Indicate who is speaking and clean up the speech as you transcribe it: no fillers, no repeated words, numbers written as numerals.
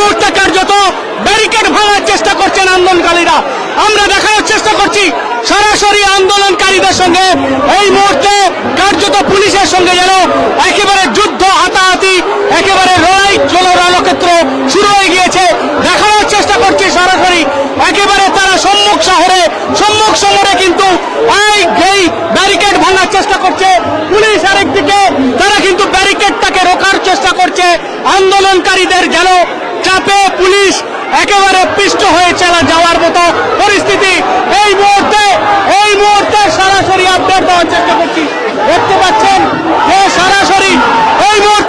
Speaker 1: মুহূর্তে কার্যত ব্যারিকেড ভাঙার চেষ্টা করছেন আন্দোলনকারীরা। আমরা দেখানোর চেষ্টা করছি সরাসরি আন্দোলনকারীদের সঙ্গে এই মুহূর্তে কার্যত পুলিশের সঙ্গে যেন একেবারে যুদ্ধ, হাতাহাতি, একেবারে লড়াই রণক্ষেত্র শুরু হয়ে গিয়েছে। দেখানোর চেষ্টা করছি সরাসরি একেবারে তারা সম্মুখ সমরে কিন্তু এই ব্যারিকেড ভাঙার চেষ্টা করছে পুলিশ, আরেকদিকে তারা কিন্তু ব্যারিকেডটাকে রোখার চেষ্টা করছে। আন্দোলনকারীদের যেন চাপে পুলিশ একেবারে পিষ্ট হয়ে চলা যাওয়ার মতো পরিস্থিতি। এই মুহূর্তে সরাসরি আপডেট দেওয়ার চেষ্টা করছি। দেখতে পাচ্ছেন যে সরাসরি এই মুহূর্তে